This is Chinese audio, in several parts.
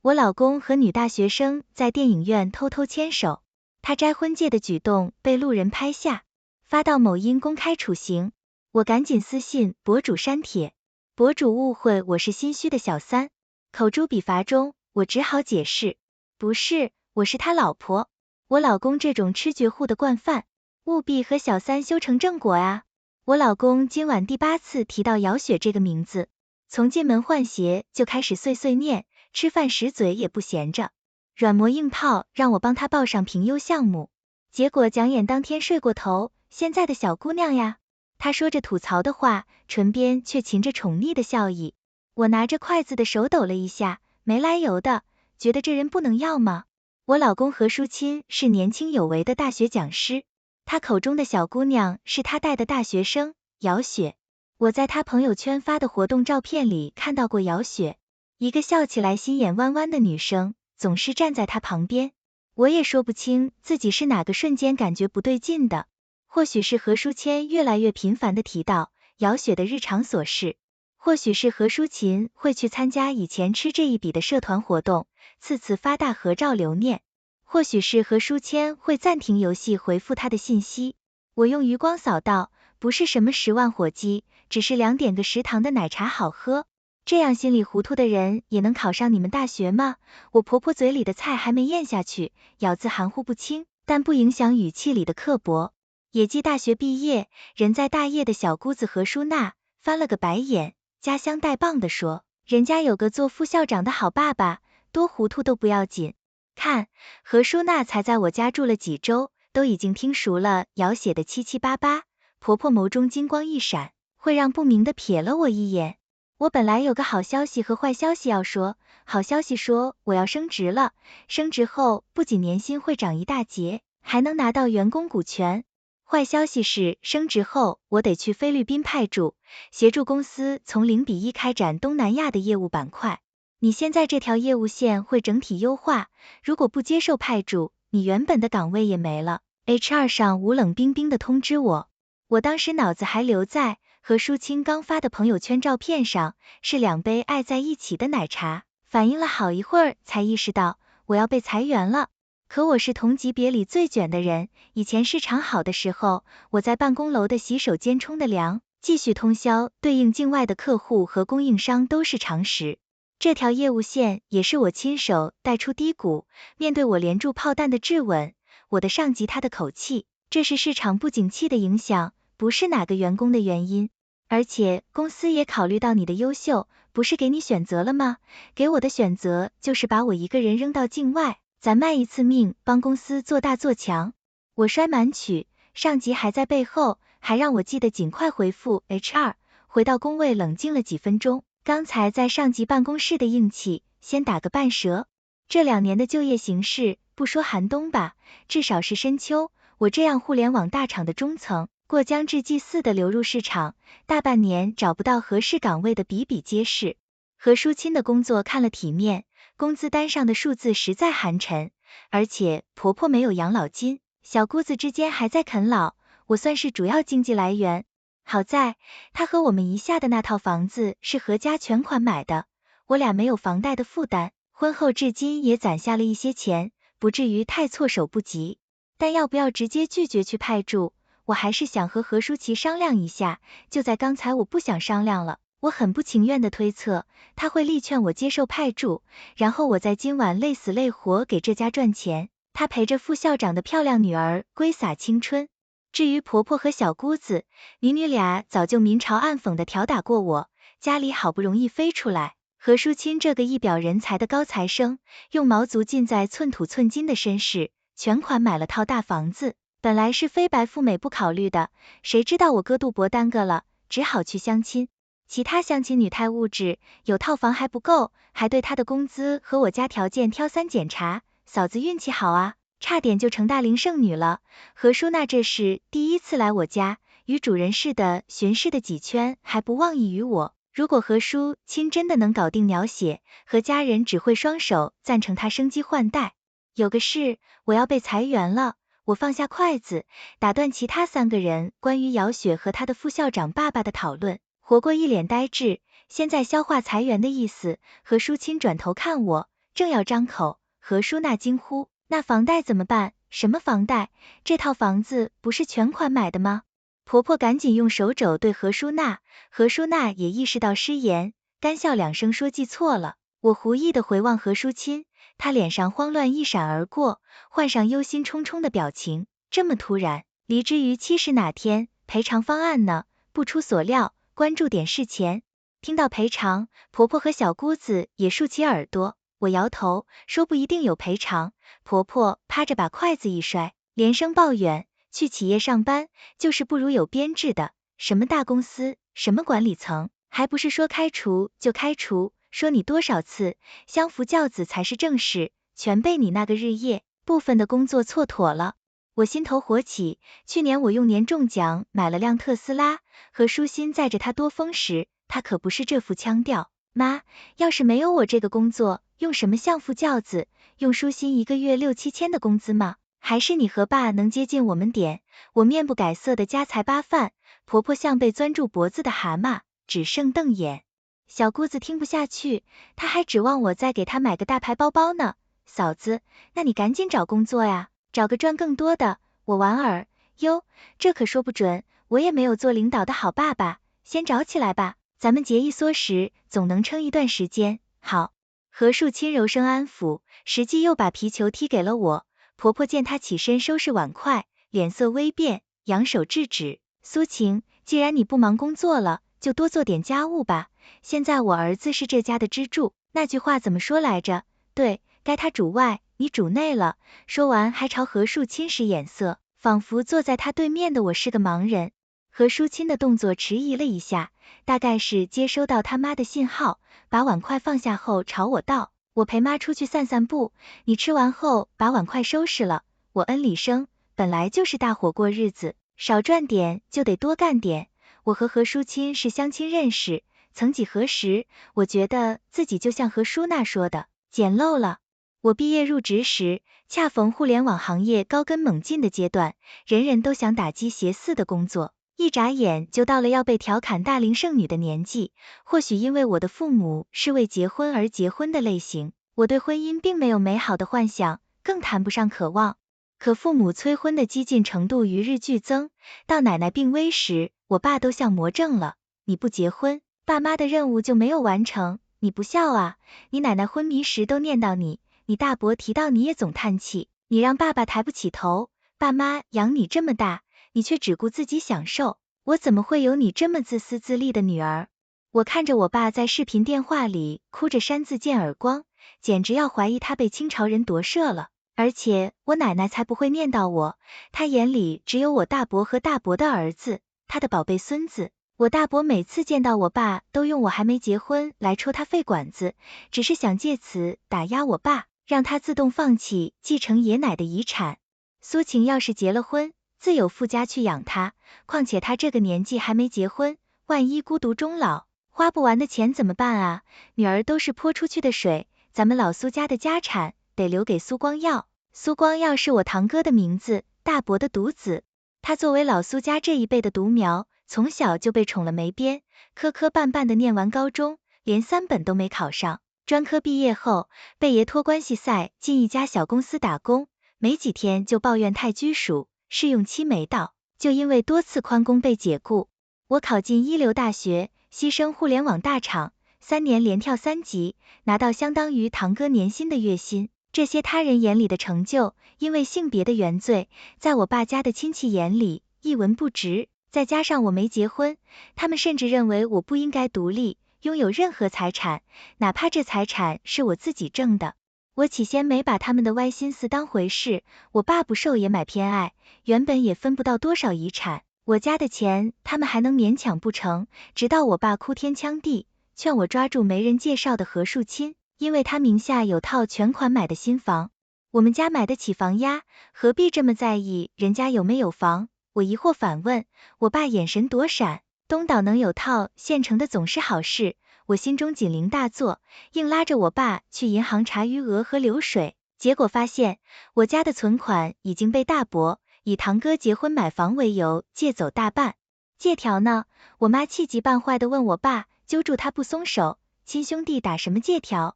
我老公和女大学生在电影院偷偷牵手，他摘婚戒的举动被路人拍下，发到某音公开处刑。我赶紧私信博主删帖，博主误会我是心虚的小三，口诛笔伐中，我只好解释，不是，我是他老婆。我老公这种吃绝户的惯犯，务必和小三修成正果啊。我老公今晚第8次提到姚雪这个名字，从进门换鞋就开始碎碎念，吃饭时嘴也不闲着，软磨硬泡让我帮他报上评优项目，结果讲演当天睡过头，现在的小姑娘呀。他说着吐槽的话，唇边却噙着宠溺的笑意。我拿着筷子的手抖了一下，没来由的觉得这人不能要吗？我老公何书钦是年轻有为的大学讲师，他口中的小姑娘是他带的大学生姚雪。我在他朋友圈发的活动照片里看到过姚雪，一个笑起来心眼弯弯的女生，总是站在他旁边。我也说不清自己是哪个瞬间感觉不对劲的，或许是何书谦越来越频繁地提到姚雪的日常琐事，或许是何书琴会去参加以前吃这一笔的社团活动，次次发大合照留念，或许是何书谦会暂停游戏回复他的信息。我用余光扫到，不是什么10万火鸡，只是2点个食堂的奶茶好喝。这样心里糊涂的人也能考上你们大学吗？我婆婆嘴里的菜还没咽下去，咬字含糊不清，但不影响语气里的刻薄。野鸡大学毕业，人在大业的小姑子何淑娜翻了个白眼，家乡带棒的说，人家有个做副校长的好爸爸，多糊涂都不要紧。看，何淑娜才在我家住了几周，都已经听熟了姚写的七七八八，婆婆眸中金光一闪，会让不明的瞥了我一眼。我本来有个好消息和坏消息要说，好消息说我要升职了，升职后不仅年薪会涨一大截，还能拿到员工股权。坏消息是，升职后我得去菲律宾派驻，协助公司从0:1开展东南亚的业务板块。你现在这条业务线会整体优化，如果不接受派驻，你原本的岗位也没了。HR 上无冷冰冰的通知我，我当时脑子还留在何书钦刚发的朋友圈照片上，是2杯爱在一起的奶茶，反应了好一会儿才意识到我要被裁员了。可我是同级别里最卷的人，以前市场好的时候，我在办公楼的洗手间冲的凉，继续通宵对应境外的客户和供应商都是常识。这条业务线也是我亲手带出低谷，面对我连珠炮弹的质问，我的上级他的口气，这是市场不景气的影响，不是哪个员工的原因。而且公司也考虑到你的优秀，不是给你选择了吗？给我的选择就是把我一个人扔到境外，咱卖一次命，帮公司做大做强。我摔满曲，上级还在背后，还让我记得尽快回复 HR。回到工位冷静了几分钟，刚才在上级办公室的硬气，先打个半折。这2年的就业形势，不说寒冬吧，至少是深秋。我这样互联网大厂的中层，过江之鲫似的流入市场，大半年找不到合适岗位的比比皆是。何书钦的工作看了体面，工资单上的数字实在寒碜，而且婆婆没有养老金，小姑子之间还在啃老，我算是主要经济来源。好在她和我们一下的那套房子是何家全款买的，我俩没有房贷的负担，婚后至今也攒下了一些钱，不至于太措手不及。但要不要直接拒绝去派驻，我还是想和何舒淇商量一下。就在刚才我不想商量了，我很不情愿的推测他会力劝我接受派驻，然后我在今晚累死累活给这家赚钱，他陪着副校长的漂亮女儿挥洒青春。至于婆婆和小姑子，女俩早就明嘲暗讽的挑打过我，家里好不容易飞出来，何淑钦这个一表人才的高材生，用毛足浸在寸土寸金的身世，全款买了套大房子，本来是非白富美不考虑的，谁知道我哥杜博耽搁了，只好去相亲。其他相亲女太物质，有套房还不够，还对她的工资和我家条件挑三拣茶，嫂子运气好啊，差点就成大龄剩女了。何淑娜这是第一次来我家，与主人似的巡视的几圈还不忘意于我。如果何淑钦真的能搞定鸟血，和家人只会双手赞成她升级换代。有个事，我要被裁员了。我放下筷子，打断其他3个人关于姚雪和她的副校长爸爸的讨论，活过一脸呆滞。现在消化裁员的意思。何淑钦转头看我，正要张口，何淑娜惊呼，那房贷怎么办？什么房贷？这套房子不是全款买的吗？婆婆赶紧用手肘对何淑娜，何淑娜也意识到失言，干笑两声说记错了。我狐疑的回望何淑清，她脸上慌乱一闪而过，换上忧心忡忡的表情，这么突然，离之于期是哪天？赔偿方案呢？不出所料，关注点是钱。听到赔偿，婆婆和小姑子也竖起耳朵。我摇头，说不一定有赔偿。婆婆趴着把筷子一摔，连声抱怨，去企业上班，就是不如有编制的，什么大公司，什么管理层，还不是说开除就开除，说你多少次，相夫教子才是正事，全被你那个日夜部分的工作蹉跎了。我心头火起，去年我用年终奖买了辆特斯拉，和舒心载着他多风时，他可不是这副腔调。妈，要是没有我这个工作，用什么相夫教子？用舒心一个月6、7千的工资吗？还是你和爸能接近我们点？我面不改色的家财八饭，婆婆像被钻住脖子的蛤蟆，只剩瞪眼。小姑子听不下去，她还指望我再给她买个大牌包包呢。嫂子，那你赶紧找工作呀，找个赚更多的。我莞尔，哟，这可说不准，我也没有做领导的好爸爸，先找起来吧。咱们节衣缩食，总能撑一段时间。好，何树清柔声安抚，实际又把皮球踢给了我。婆婆见她起身收拾碗筷，脸色微变，扬手制止。苏晴，既然你不忙工作了，就多做点家务吧。现在我儿子是这家的支柱，那句话怎么说来着？对，该他主外，你主内了。说完还朝何树清使眼色，仿佛坐在他对面的我是个盲人。何淑清的动作迟疑了一下，大概是接收到他妈的信号，把碗筷放下后朝我道，我陪妈出去散散步，你吃完后把碗筷收拾了。我嗯里声，本来就是大伙过日子，少赚点就得多干点。我和何淑清是相亲认识，曾几何时，我觉得自己就像何淑娜说的，简陋了。我毕业入职时，恰逢互联网行业高跟猛进的阶段，人人都想打击邪肆的工作。一眨眼就到了要被调侃大龄剩女的年纪，或许因为我的父母是为结婚而结婚的类型，我对婚姻并没有美好的幻想，更谈不上渴望。可父母催婚的激进程度与日俱增，到奶奶病危时，我爸都像魔怔了，你不结婚，爸妈的任务就没有完成，你不孝啊，你奶奶昏迷时都念叨你，你大伯提到你也总叹气，你让爸爸抬不起头，爸妈养你这么大，你却只顾自己享受，我怎么会有你这么自私自利的女儿？我看着我爸在视频电话里哭着扇自荐耳光，简直要怀疑他被清朝人夺舍了。而且我奶奶才不会念叨我，她眼里只有我大伯和大伯的儿子，她的宝贝孙子。我大伯每次见到我爸都用我还没结婚来戳他肺管子，只是想借此打压我爸，让他自动放弃继承爷奶的遗产。苏晴要是结了婚，自有富家去养他，况且他这个年纪还没结婚，万一孤独终老，花不完的钱怎么办啊？女儿都是泼出去的水，咱们老苏家的家产得留给苏光耀。苏光耀是我堂哥的名字，大伯的独子。他作为老苏家这一辈的独苗，从小就被宠了没边，磕磕绊绊的念完高中，连3本都没考上。专科毕业后，被爷托关系赛进一家小公司打工，没几天就抱怨太拘束，试用期没到，就因为多次宽工被解雇。我考进一流大学，牺牲互联网大厂，3年连跳3级，拿到相当于堂哥年薪的月薪。这些他人眼里的成就，因为性别的原罪，在我爸家的亲戚眼里一文不值。再加上我没结婚，他们甚至认为我不应该独立，拥有任何财产，哪怕这财产是我自己挣的。我起先没把他们的歪心思当回事，我爸不受爷买偏爱，原本也分不到多少遗产，我家的钱他们还能勉强不成，直到我爸哭天抢地，劝我抓住没人介绍的何树清，因为他名下有套全款买的新房。我们家买得起房呀，何必这么在意人家有没有房？我疑惑反问，我爸眼神躲闪，东岛能有套现成的总是好事，我心中警铃大作，硬拉着我爸去银行查余额和流水，结果发现我家的存款已经被大伯以堂哥结婚买房为由借走大半。借条呢？我妈气急败坏地问我爸，揪住他不松手，亲兄弟打什么借条？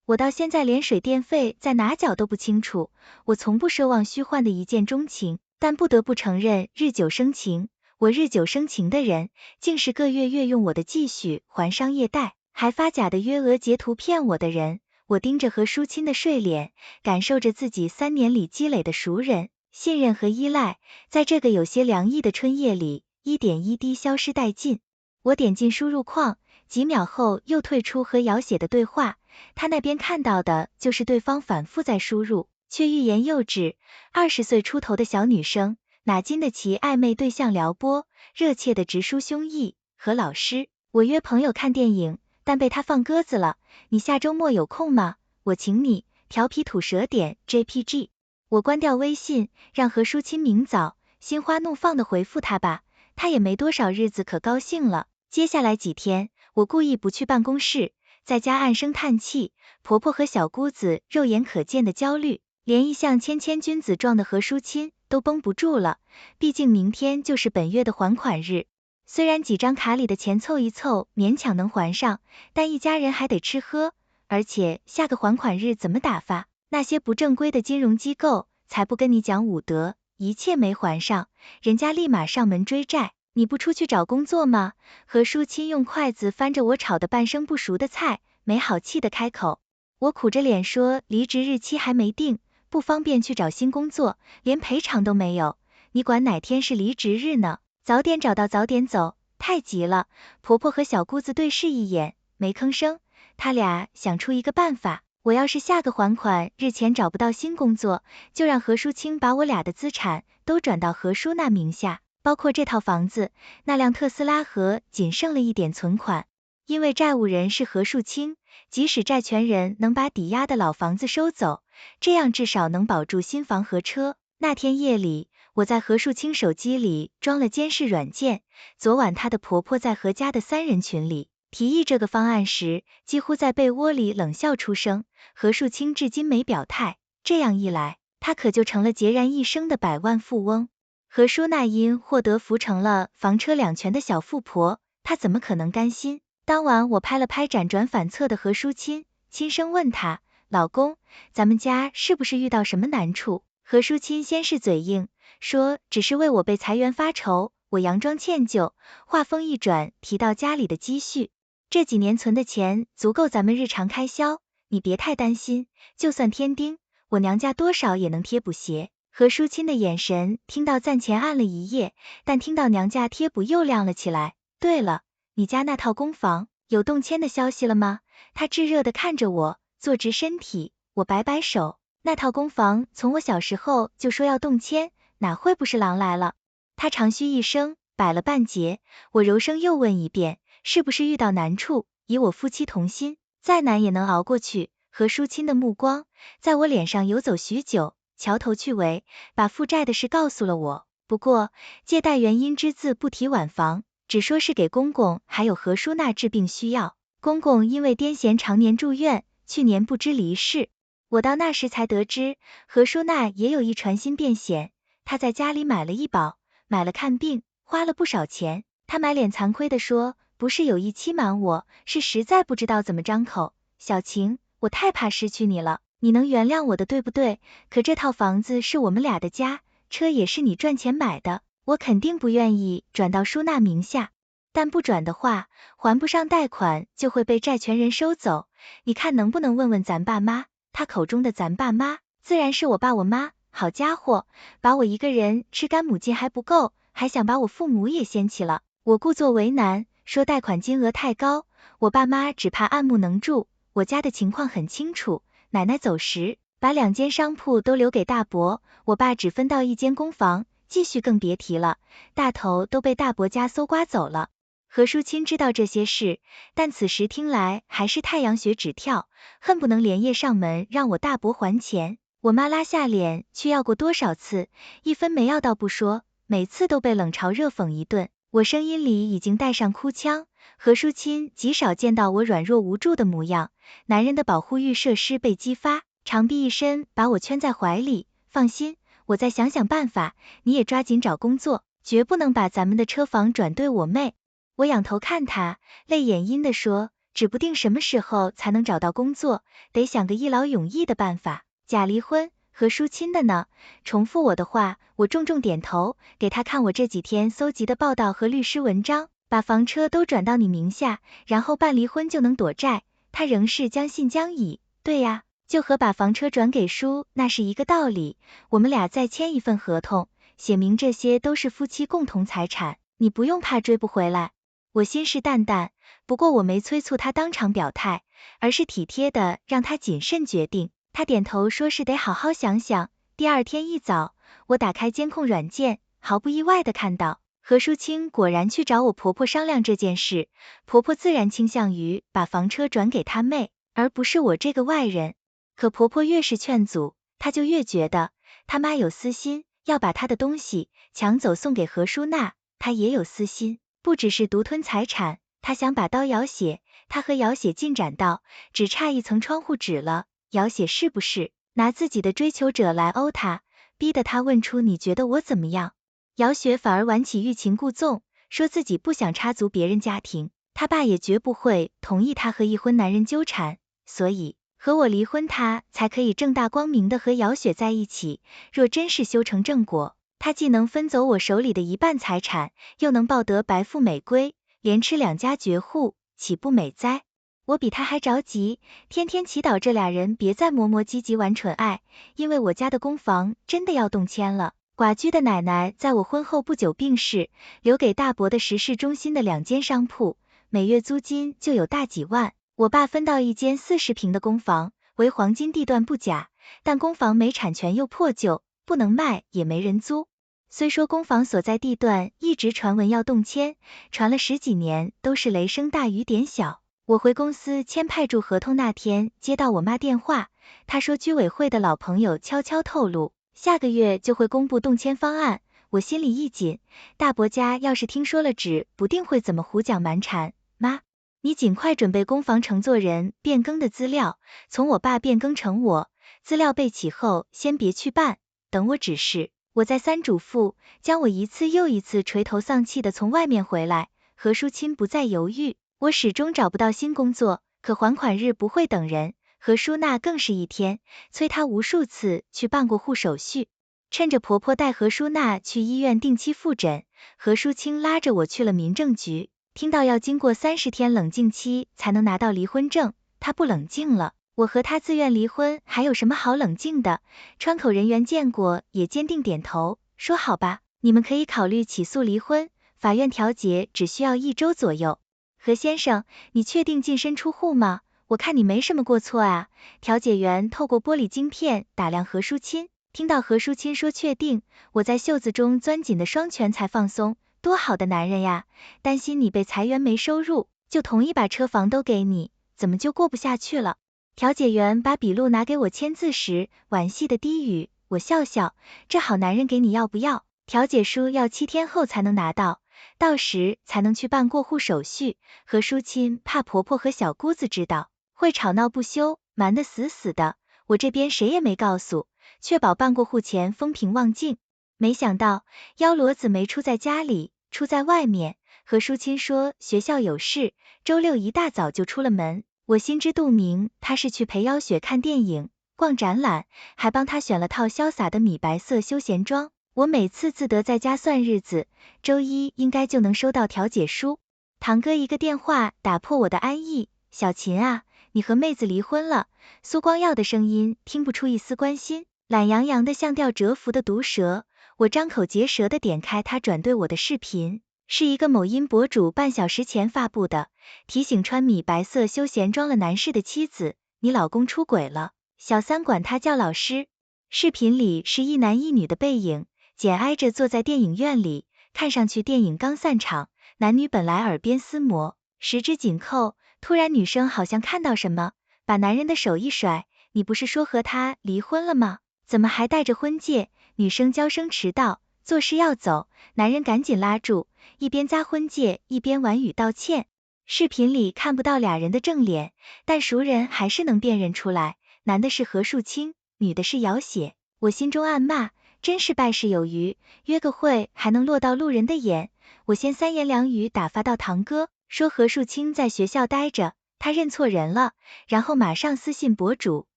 我到现在连水电费在哪缴都不清楚，我从不奢望虚幻的一见钟情，但不得不承认日久生情。我日久生情的人，竟是个月月用我的积蓄还商业贷，还发假的约额截图骗我的人。我盯着何淑清的睡脸，感受着自己3年里积累的熟人、信任和依赖，在这个有些凉意的春夜里，一点一滴消失殆尽。我点进输入框，几秒后又退出和姚写的对话，他那边看到的就是对方反复在输入，却欲言又止。20岁出头的小女生，哪经得起暧昧对象撩拨，热切的直抒胸臆。何老师，我约朋友看电影，但被他放鸽子了，你下周末有空吗？我请你。调皮吐舌点 JPG。我关掉微信，让何淑清明早心花怒放的回复他吧，他也没多少日子可高兴了。接下来几天，我故意不去办公室，在家暗声叹气，婆婆和小姑子肉眼可见的焦虑，连一向谦谦君子状的何淑清都绷不住了，毕竟明天就是本月的还款日。虽然几张卡里的钱凑一凑勉强能还上，但一家人还得吃喝，而且下个还款日怎么打发？那些不正规的金融机构才不跟你讲武德，一切没还上，人家立马上门追债。你不出去找工作吗？何淑清用筷子翻着我炒的半生不熟的菜，没好气的开口。我苦着脸说离职日期还没定，不方便去找新工作，连赔偿都没有，你管哪天是离职日呢？早点找到早点走，太急了。婆婆和小姑子对视一眼，没吭声。他俩想出一个办法，我要是下个还款日前找不到新工作，就让何淑清把我俩的资产都转到何淑娜名下，包括这套房子、那辆特斯拉和仅剩了一点存款。因为债务人是何淑清，即使债权人能把抵押的老房子收走，这样至少能保住新房和车。那天夜里，我在何淑清手机里装了监视软件，昨晚她的婆婆在何家的3人群里提议这个方案时，几乎在被窝里冷笑出声。何淑清至今没表态，这样一来，她可就成了孑然一身的百万富翁。何淑娜因获得扶成了房车2全的小富婆，她怎么可能甘心？当晚我拍了拍辗转反侧的何淑清，轻声问她，老公，咱们家是不是遇到什么难处？何淑清先是嘴硬，说只是为我被裁员发愁。我佯装歉疚，话锋一转，提到家里的积蓄，这几年存的钱足够咱们日常开销，你别太担心，就算添丁，我娘家多少也能贴补些。何淑清的眼神听到暂前暗了一夜，但听到娘家贴补又亮了起来。对了，你家那套公房有动迁的消息了吗？她炙热地看着我，坐直身体。我摆摆手，那套公房从我小时候就说要动迁，哪会不是狼来了？她长吁一声，摆了半截。我柔声又问一遍，是不是遇到难处？以我夫妻同心，再难也能熬过去。何淑清的目光在我脸上游走许久，桥头去尾，把负债的事告诉了我。不过借贷原因只字不提晚房，只说是给公公还有何淑娜治病需要。公公因为癫痫常年住院，去年不知离世。我到那时才得知，何淑娜也有一传心变险，她在家里买了医保，买了看病，花了不少钱。她满脸惭愧地说，不是有意欺瞒我，是实在不知道怎么张口。小晴，我太怕失去你了，你能原谅我的对不对？可这套房子是我们俩的家，车也是你赚钱买的，我肯定不愿意转到淑娜名下，但不转的话，还不上贷款就会被债权人收走。你看能不能问问咱爸妈？他口中的咱爸妈，自然是我爸我妈。好家伙，把我一个人吃干抹净还不够，还想把我父母也掀起了。我故作为难，说贷款金额太高，我爸妈只怕爱慕能助。我家的情况很清楚，奶奶走时把2间商铺都留给大伯，我爸只分到1间公房，继续更别提了，大头都被大伯家搜刮走了。何淑清知道这些事，但此时听来还是太阳穴直跳，恨不能连夜上门让我大伯还钱。我妈拉下脸去要过多少次，一分没要到不说，每次都被冷嘲热讽一顿。我声音里已经带上哭腔。何淑清极少见到我软弱无助的模样，男人的保护欲设施被激发，长臂一伸把我圈在怀里。放心，我再想想办法，你也抓紧找工作，绝不能把咱们的车房转对我妹。我仰头看他，泪眼阴地说，指不定什么时候才能找到工作，得想个一劳永逸的办法。假离婚，何淑清的呢？重复我的话，我重重点头，给他看我这几天搜集的报道和律师文章，把房车都转到你名下，然后办离婚就能躲债。他仍是将信将疑，对呀，就和把房车转给叔那是一个道理，我们俩再签一份合同，写明这些都是夫妻共同财产，你不用怕追不回来。我心事淡淡，不过我没催促他当场表态，而是体贴的让他谨慎决定。他点头说是得好好想想。第二天一早，我打开监控软件，毫不意外的看到何淑清果然去找我婆婆商量这件事，婆婆自然倾向于把房车转给她妹，而不是我这个外人。可婆婆越是劝阻，她就越觉得她妈有私心，要把她的东西抢走送给何淑娜。她也有私心，不只是独吞财产，她想把刀姚写，她和姚写进展到只差一层窗户纸了，姚写是不是拿自己的追求者来殴她，逼得她问出你觉得我怎么样？姚雪反而玩起欲擒故纵，说自己不想插足别人家庭，他爸也绝不会同意他和已婚男人纠缠，所以和我离婚他才可以正大光明的和姚雪在一起。若真是修成正果，他既能分走我手里的一半财产，又能抱得白富美归，连吃两家绝户，岂不美哉？我比他还着急，天天祈祷这俩人别再磨磨唧唧玩纯爱，因为我家的公房真的要动迁了。寡居的奶奶在我婚后不久病逝，留给大伯的10市中心的2间商铺，每月租金就有大几万。我爸分到一间40平的公房，为黄金地段不假，但公房没产权又破旧，不能卖也没人租。虽说公房所在地段一直传闻要动迁，传了10几年都是雷声大雨点小。我回公司签派驻合同那天，接到我妈电话，她说居委会的老朋友悄悄透露，下个月就会公布动迁方案。我心里一紧，大伯家要是听说了，指不定会怎么胡搅蛮缠。妈，你尽快准备公房承作人变更的资料，从我爸变更成我，资料备齐后先别去办，等我指示。我再三嘱咐，将我一次又一次垂头丧气的从外面回来。何淑清不再犹豫，我始终找不到新工作，可还款日不会等人。何淑娜更是一天催她无数次去办过户手续。趁着婆婆带何淑娜去医院定期复诊，何淑清拉着我去了民政局。听到要经过30天冷静期才能拿到离婚证，她不冷静了。我和她自愿离婚，还有什么好冷静的？窗口人员见过也坚定点头，说好吧，你们可以考虑起诉离婚，法院调解只需要1周左右。何先生，你确定净身出户吗？我看你没什么过错啊。调解员透过玻璃镜片打量何淑清，听到何淑清说确定，我在袖子中钻紧的双拳才放松。多好的男人呀，担心你被裁员没收入，就同意把车房都给你，怎么就过不下去了？调解员把笔录拿给我签字时，惋惜的低语，我笑笑，这好男人给你要不要？调解书要7天后才能拿到，到时才能去办过户手续。何淑清怕婆婆和小姑子知道，会吵闹不休，瞒得死死的，我这边谁也没告诉，确保办过户前风平浪静。没想到幺骡子没出在家里，出在外面。何淑清说学校有事，周6一大早就出了门。我心知肚明，他是去陪妖雪看电影、逛展览，还帮他选了套潇洒的米白色休闲装。我每次自得在家算日子，周1应该就能收到调解书。堂哥一个电话打破我的安逸，小秦啊，你和妹子离婚了。苏光耀的声音听不出一丝关心，懒洋洋的像吊蛰伏的毒蛇。我张口结舌的点开他转对我的视频，是一个某音博主半小时前发布的，提醒穿米白色休闲装了男士的妻子，你老公出轨了，小三管他叫老师。视频里是一男一女的背影，紧挨着坐在电影院里，看上去电影刚散场，男女本来耳边厮磨，十指紧扣，突然女生好像看到什么，把男人的手一甩，你不是说和他离婚了吗？怎么还戴着婚戒？女生娇声迟到，做事要走，男人赶紧拉住，一边扎婚戒一边婉语道歉。视频里看不到俩人的正脸，但熟人还是能辨认出来，男的是何树清，女的是姚雪。我心中暗骂，真是败事有余，约个会还能落到路人的眼。我先3言2语打发到堂哥，说何树清在学校待着，他认错人了，然后马上私信博主，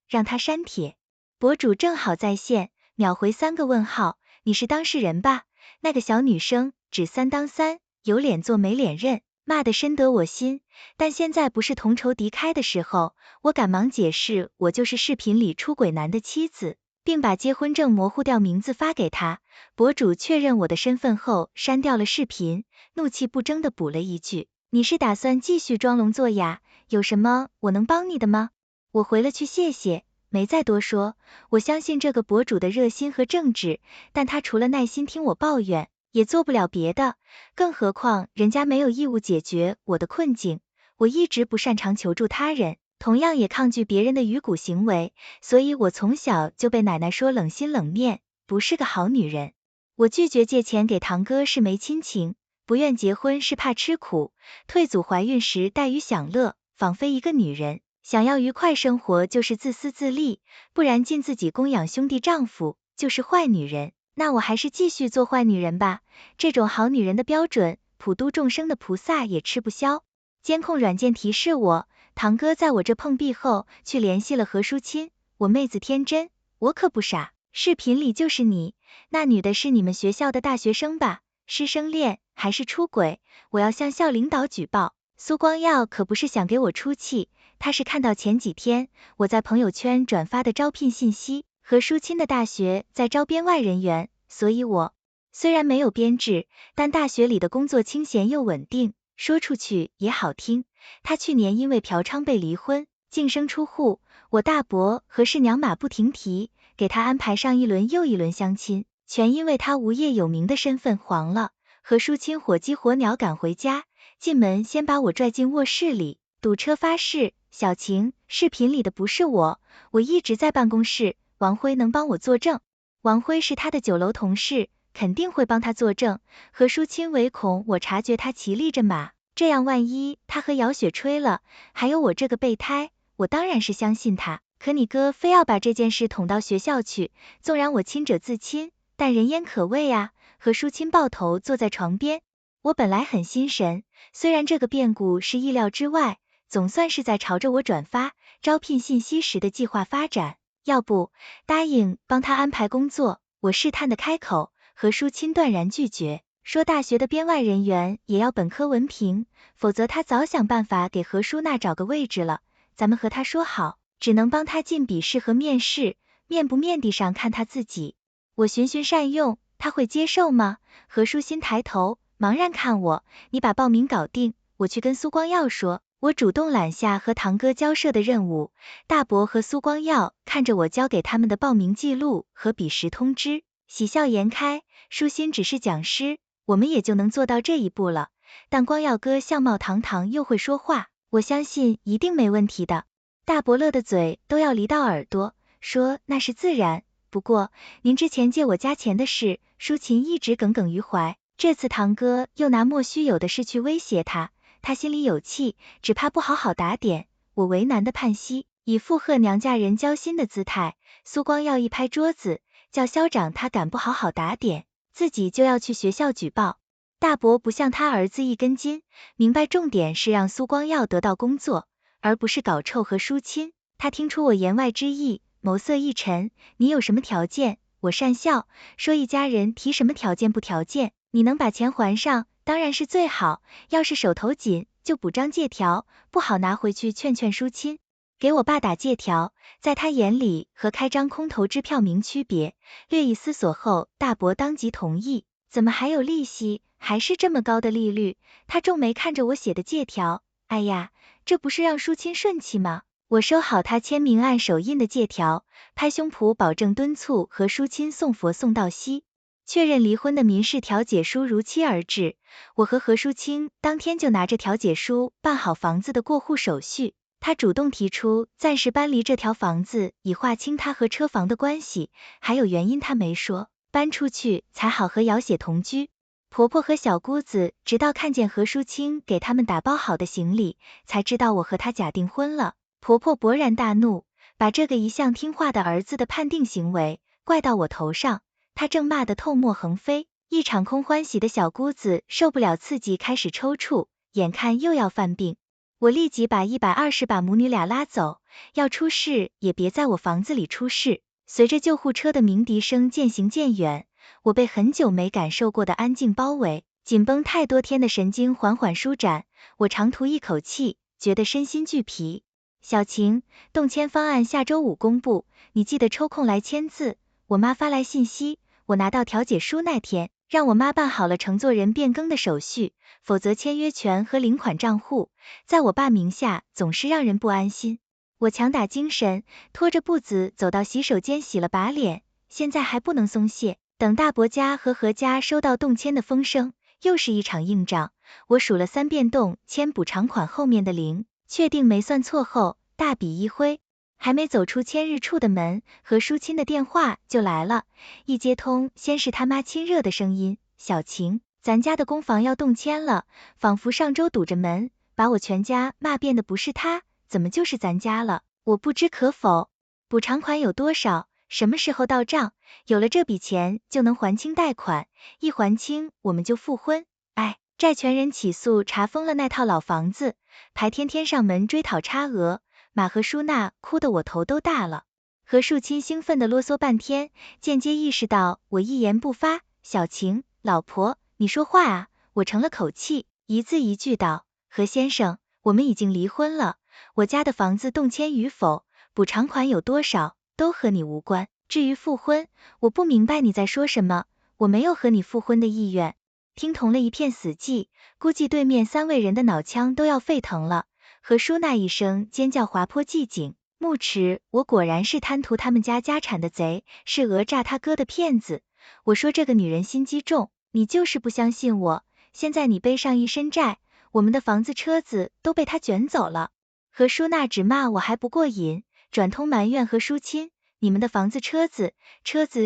让他删帖。博主正好在线，秒回3个问号，你是当事人吧？那个小女生只3当3，有脸做没脸认，骂得深得我心。但现在不是同仇敌忾的时候，我赶忙解释我就是视频里出轨男的妻子，并把结婚证模糊掉名字发给他。博主确认我的身份后删掉了视频，怒气不争的补了一句，你是打算继续装聋作哑？有什么我能帮你的吗？我回了句谢谢，没再多说。我相信这个博主的热心和正直，但他除了耐心听我抱怨，也做不了别的，更何况人家没有义务解决我的困境。我一直不擅长求助他人，同样也抗拒别人的逾矩行为，所以我从小就被奶奶说冷心冷面，不是个好女人。我拒绝借钱给堂哥是没亲情，不愿结婚是怕吃苦，退组怀孕时怠于享乐，仿非一个女人，想要愉快生活就是自私自利，不然尽自己供养兄弟丈夫就是坏女人。那我还是继续做坏女人吧，这种好女人的标准，普度众生的菩萨也吃不消。监控软件提示我，堂哥在我这碰壁后，去联系了何淑清。我妹子天真，我可不傻，视频里就是你，那女的是你们学校的大学生吧？师生恋还是出轨？我要向校领导举报。苏光耀可不是想给我出气，他是看到前几天我在朋友圈转发的招聘信息，何淑清的大学在招编外人员，所以我虽然没有编制，但大学里的工作清闲又稳定，说出去也好听。他去年因为嫖娼被离婚，净身出户，我大伯和事娘马不停蹄，给他安排上一轮又一轮相亲，全因为他无业有名的身份黄了。何淑清火急火燎赶回家，进门先把我拽进卧室里，堵车发誓，小晴，视频里的不是我，我一直在办公室，王辉能帮我作证。王辉是他的9楼同事，肯定会帮他作证。何淑清唯恐我察觉他骑立着马，这样万一他和姚雪吹了，还有我这个备胎，我当然是相信他。可你哥非要把这件事捅到学校去，纵然我亲者自亲，但人言可畏啊。何淑清抱头坐在床边，我本来很心神，虽然这个变故是意料之外，总算是在朝着我转发招聘信息时的计划发展。要不答应帮他安排工作，我试探的开口，何淑清断然拒绝，说大学的编外人员也要本科文凭，否则他早想办法给何淑娜找个位置了。咱们和他说好，只能帮他进笔试和面试，面不面的上看他自己。我循循善诱，他会接受吗？何淑欣抬头茫然看我，你把报名搞定，我去跟苏光耀说。我主动揽下和堂哥交涉的任务，大伯和苏光耀看着我交给他们的报名记录和笔试通知，喜笑颜开。舒心只是讲师，我们也就能做到这一步了。但光耀哥相貌堂堂又会说话，我相信一定没问题的。大伯乐的嘴都要离到耳朵，说那是自然，不过您之前借我家钱的事，舒琴一直耿耿于怀，这次堂哥又拿莫须有的事去威胁他，他心里有气，只怕不好好打点。我为难的叹息，以附和娘家人交心的姿态。苏光耀一拍桌子，叫校长他敢不好好打点，自己就要去学校举报。大伯不像他儿子一根筋，明白重点是让苏光耀得到工作，而不是搞臭和疏亲。他听出我言外之意，眸色一沉，你有什么条件？我讪笑，说一家人提什么条件不条件，你能把钱还上当然是最好，要是手头紧就补张借条，不好拿回去劝劝淑亲。给我爸打借条，在他眼里和开张空头支票明区别。略一思索后，大伯当即同意。怎么还有利息？还是这么高的利率？他皱眉看着我写的借条，哎呀，这不是让淑亲顺气吗？我收好他签名按手印的借条，拍胸脯保证敦促和淑亲送佛送到西。确认离婚的民事调解书如期而至，我和何淑清当天就拿着调解书办好房子的过户手续。他主动提出暂时搬离这条房子，以划清他和车房的关系，还有原因他没说，搬出去才好和姚雪同居。婆婆和小姑子直到看见何淑清给他们打包好的行李，才知道我和他假订婚了。婆婆勃然大怒，把这个一向听话的儿子的判定行为怪到我头上。他正骂得唾沫横飞，一场空欢喜的小姑子受不了刺激开始抽搐，眼看又要犯病。我立即把120把母女俩拉走，要出事也别在我房子里出事。随着救护车的鸣笛声渐行渐远，我被很久没感受过的安静包围，紧绷太多天的神经缓缓舒展，我长吐一口气，觉得身心俱疲。小晴，动迁方案下周5公布，你记得抽空来签字。我妈发来信息，我拿到调解书那天，让我妈办好了承作人变更的手续，否则签约权和领款账户在我爸名下总是让人不安心。我强打精神，拖着步子走到洗手间洗了把脸，现在还不能松懈，等大伯家和何家收到动迁的风声，又是一场硬仗。我数了3遍动迁补偿款后面的0，确定没算错后，大笔一挥，还没走出签日处的门，何淑清的电话就来了。一接通，先是他妈亲热的声音：小晴，咱家的公房要动迁了，仿佛上周堵着门，把我全家骂遍的不是他，怎么就是咱家了？我不知可否。补偿款有多少？什么时候到账？有了这笔钱就能还清贷款，一还清我们就复婚。哎，债权人起诉查封了那套老房子，排天天上门追讨差额，马和舒娜哭得我头都大了。何树清兴奋地啰嗦半天，间接意识到我一言不发。小晴，老婆，你说话啊！我成了口气，一字一句道：何先生，我们已经离婚了，我家的房子动迁与否，补偿款有多少，都和你无关。至于复婚，我不明白你在说什么，我没有和你复婚的意愿。听同了一片死寂，估计对面3位人的脑腔都要沸腾了。何舒那一声尖叫划破寂静，木齿，我果然是贪图他们家家产的贼，是讹诈他哥的骗子。我说这个女人心机重，你就是不相信我，现在你背上一身债，我们的房子车子都被他卷走了。何舒娜只骂我还不过瘾，转通埋怨何淑清，你们的房子车子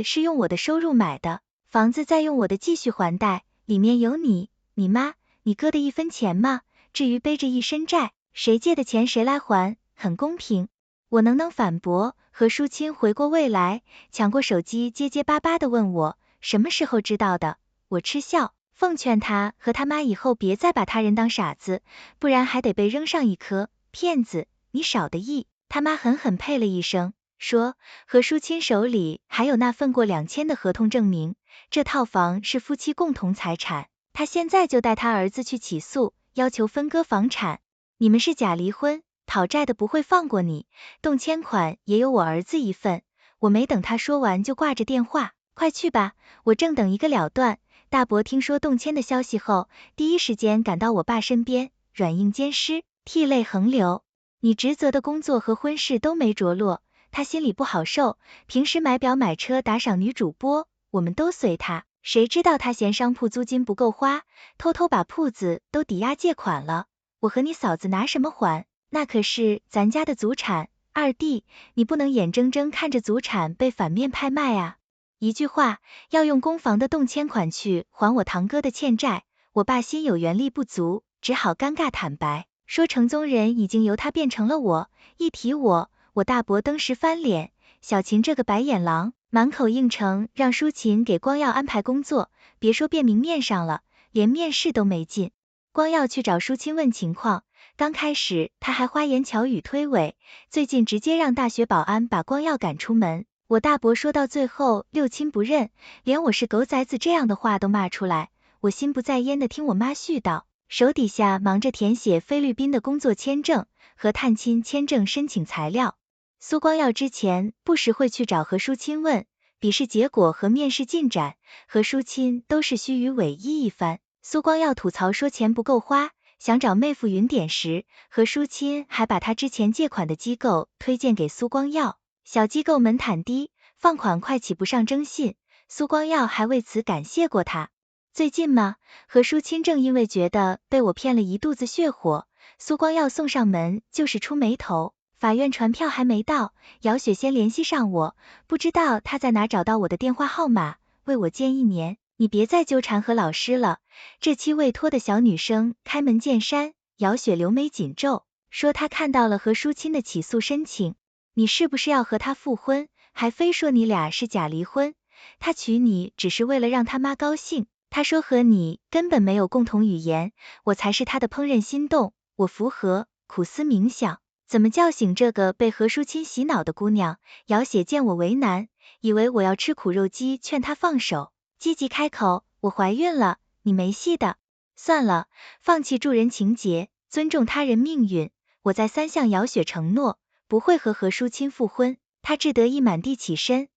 是用我的收入买的，房子再用我的继续还贷，里面有你妈你哥的1分钱吗？至于背着一身债，谁借的钱谁来还，很公平。我能反驳？何淑清回过味来，抢过手机结结巴巴地问我，什么时候知道的？我嗤笑，奉劝他和他妈以后别再把他人当傻子，不然还得被扔上一颗。骗子，你少得意。他妈狠狠呸了一声，说何淑清手里还有那份过2000的合同证明，这套房是夫妻共同财产，他现在就带他儿子去起诉，要求分割房产。你们是假离婚，讨债的不会放过你，动迁款也有我儿子一份。我没等他说完就挂着电话，快去吧，我正等一个了断。大伯听说动迁的消息后，第一时间赶到我爸身边，软硬兼施，涕泪横流。你职责的工作和婚事都没着落，他心里不好受，平时买表买车打赏女主播，我们都随他，谁知道他嫌商铺租金不够花，偷偷把铺子都抵押借款了。我和你嫂子拿什么还？那可是咱家的祖产，二弟，你不能眼睁睁看着祖产被反面拍卖啊！一句话，要用公房的动迁款去还我堂哥的欠债，我爸心有余力不足，只好尴尬坦白，说承宗人已经由他变成了我。一提我大伯登时翻脸，小秦这个白眼狼，满口应承让舒琴给光耀安排工作，别说变明面上了，连面试都没进。光耀去找舒清问情况，刚开始他还花言巧语推诿，最近直接让大学保安把光耀赶出门。我大伯说到最后六亲不认，连我是狗崽子这样的话都骂出来。我心不在焉的听我妈絮叨，手底下忙着填写菲律宾的工作签证和探亲签证申请材料。苏光耀之前不时会去找何淑清问笔试结果和面试进展，何淑清都是虚与委蛇一番。苏光耀吐槽说钱不够花，想找妹夫匀点时，何淑清还把他之前借款的机构推荐给苏光耀，小机构门槛低，放款快起不上征信，苏光耀还为此感谢过他。最近嘛，何淑清正因为觉得被我骗了一肚子血火，苏光耀送上门就是出眉头。法院传票还没到，姚雪先联系上我，不知道他在哪找到我的电话号码，为我见1年。你别再纠缠何老师了。这期未脱的小女生开门见山，姚雪留眉紧皱，说她看到了何淑清的起诉申请，你是不是要和他复婚？还非说你俩是假离婚，他娶你只是为了让他妈高兴。他说和你根本没有共同语言，我才是他的怦然心动，我符合，苦思冥想，怎么叫醒这个被何淑清洗脑的姑娘。姚雪见我为难，以为我要吃苦肉计，劝她放手，积极开口，我怀孕了，你没戏的。算了，放弃助人情节，尊重他人命运，我再三向姚雪承诺，不会和何淑清复婚。她志得意满地起身，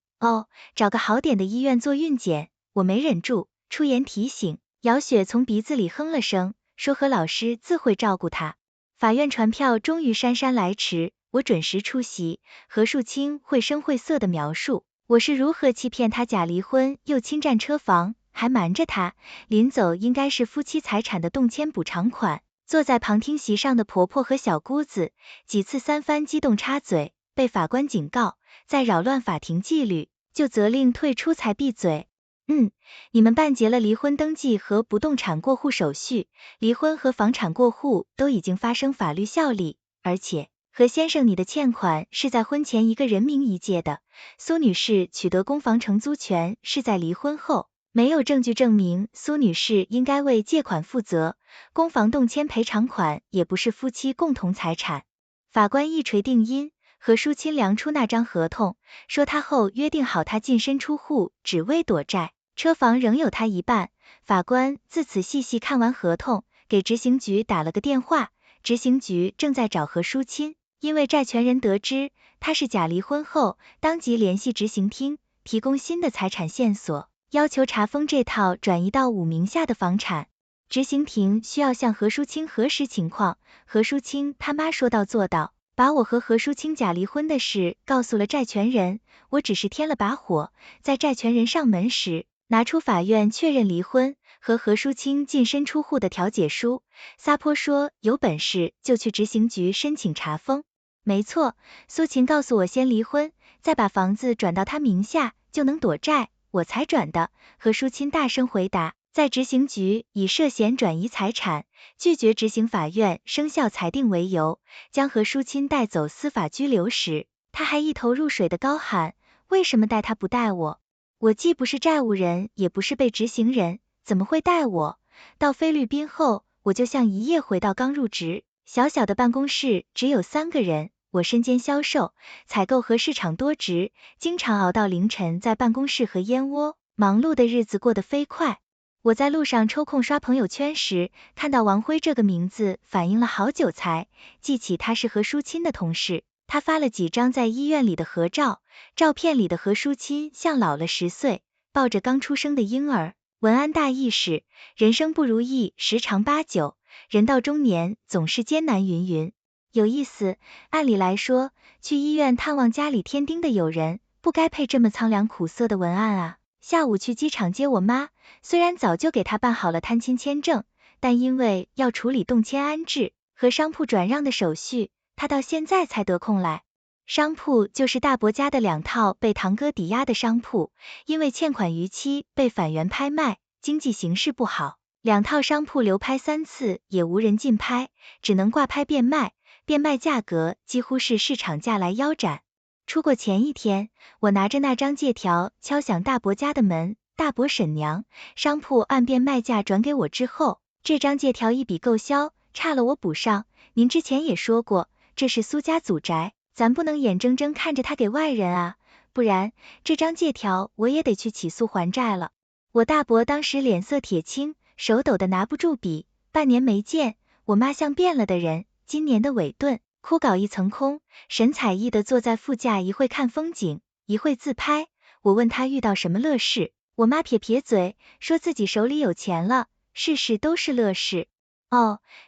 找个好点的医院做孕检。我没忍住，出言提醒。姚雪从鼻子里哼了声，说何老师自会照顾她。法院传票终于姗姗来迟，我准时出席。何淑清绘声绘色的描述我是如何欺骗她假离婚，又侵占车房，还瞒着她，临走应该是夫妻财产的动迁补偿款。坐在旁听席上的婆婆和小姑子几次三番激动插嘴，被法官警告，再扰乱法庭纪律，就责令退出才闭嘴。你们办结了离婚登记和不动产过户手续，离婚和房产过户都已经发生法律效力，而且何先生你的欠款是在婚前一个人名义借的，苏女士取得公房承租权是在离婚后，没有证据证明苏女士应该为借款负责，公房动迁赔偿款也不是夫妻共同财产。法官一锤定音，何淑清量出那张合同，说他后约定好他净身出户，只为躲债。车房仍有他一半。法官自此细细看完合同，给执行局打了个电话，执行局正在找何淑清，因为债权人得知他是假离婚后，当即联系执行厅，提供新的财产线索，要求查封这套转移到武名下的房产。执行庭需要向何淑清核实情况，何淑清他妈说到做到，把我和何淑清假离婚的事告诉了债权人，我只是添了把火，在债权人上门时，拿出法院确认离婚和何淑清净身出户的调解书，撒泼说有本事就去执行局申请查封。没错，苏秦告诉我先离婚，再把房子转到他名下就能躲债，我才转的。何淑清大声回答，在执行局以涉嫌转移财产，拒绝执行法院生效裁定为由，将何淑清带走司法拘留时，他还一头雾水的高喊，为什么带他不带我？我既不是债务人，也不是被执行人，怎么会带我？到菲律宾后，我就像一夜回到刚入职，小小的办公室只有3个人，我身兼销售、采购和市场多职，经常熬到凌晨在办公室和燕窝，忙碌的日子过得飞快。我在路上抽空刷朋友圈时，看到王辉这个名字，反应了好久才记起他是何淑清的同事。他发了几张在医院里的合照，照片里的何淑清像老了10岁，抱着刚出生的婴儿。文案大意是，人生不如意十常八九，人到中年总是艰难云云。有意思，按理来说，去医院探望家里添丁的友人，不该配这么苍凉苦涩的文案啊。下午去机场接我妈，虽然早就给她办好了探亲签证，但因为要处理动迁安置和商铺转让的手续，他到现在才得空来。商铺就是大伯家的2套被堂哥抵押的商铺，因为欠款逾期被反原拍卖，经济形势不好，2套商铺流拍3次也无人竞拍，只能挂拍变卖，变卖价格几乎是市场价来腰斩。出国前一天，我拿着那张借条敲响大伯家的门，大伯婶娘，商铺按变卖价转给我之后，这张借条一笔勾销，差了我补上。您之前也说过，这是苏家祖宅，咱不能眼睁睁看着他给外人啊，不然这张借条我也得去起诉还债了。我大伯当时脸色铁青，手抖得拿不住笔，半年没见，我妈像变了的人，今年的尾顿，枯槁一层空，神采奕的坐在副驾，一会看风景，一会自拍。我问他遇到什么乐事，我妈撇撇嘴，说自己手里有钱了，事事都是乐事。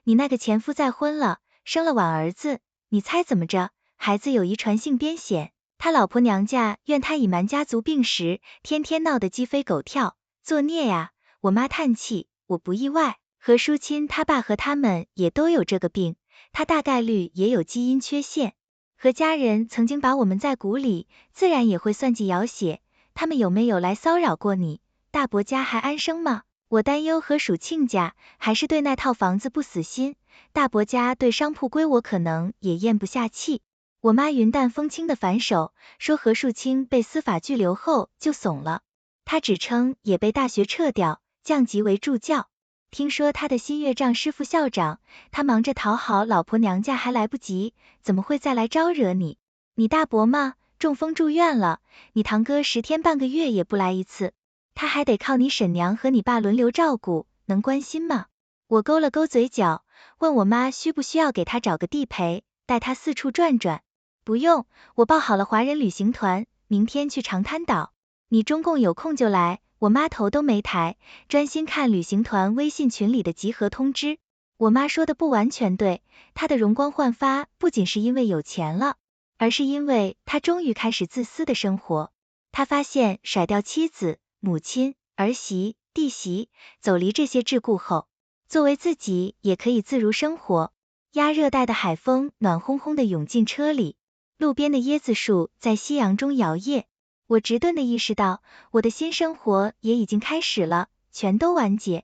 你那个前夫再婚了，生了晚儿子，你猜怎么着？孩子有遗传性癫痫，他老婆娘家怨他隐瞒家族病史，天天闹得鸡飞狗跳，作孽呀！我妈叹气，我不意外，何淑清他爸和他们也都有这个病，他大概率也有基因缺陷。和家人曾经把我们在鼓里，自然也会算计姚血，他们有没有来骚扰过你？大伯家还安生吗？我担忧何属亲家还是对那套房子不死心，大伯家对商铺归我可能也咽不下气。我妈云淡风轻的反手，说何树清被司法拘留后就怂了，他只称也被大学撤掉，降级为助教。听说他的新岳丈是副校长，他忙着讨好老婆娘家还来不及，怎么会再来招惹你？你大伯吗？中风住院了，你堂哥10天半个月也不来一次，他还得靠你婶娘和你爸轮流照顾，能关心吗？我勾了勾嘴角，问我妈需不需要给他找个地陪，带他四处转转。不用，我报好了华人旅行团，明天去长滩岛，你中共有空就来。我妈头都没抬，专心看旅行团微信群里的集合通知。我妈说的不完全对，她的容光焕发不仅是因为有钱了，而是因为她终于开始自私的生活。她发现甩掉妻子、母亲、儿媳、弟媳，走离这些桎梏后，作为自己也可以自如生活。亚热带的海风暖烘烘的涌进车里，路边的椰子树在夕阳中摇曳。我迟钝地意识到，我的新生活也已经开始了，全都完结。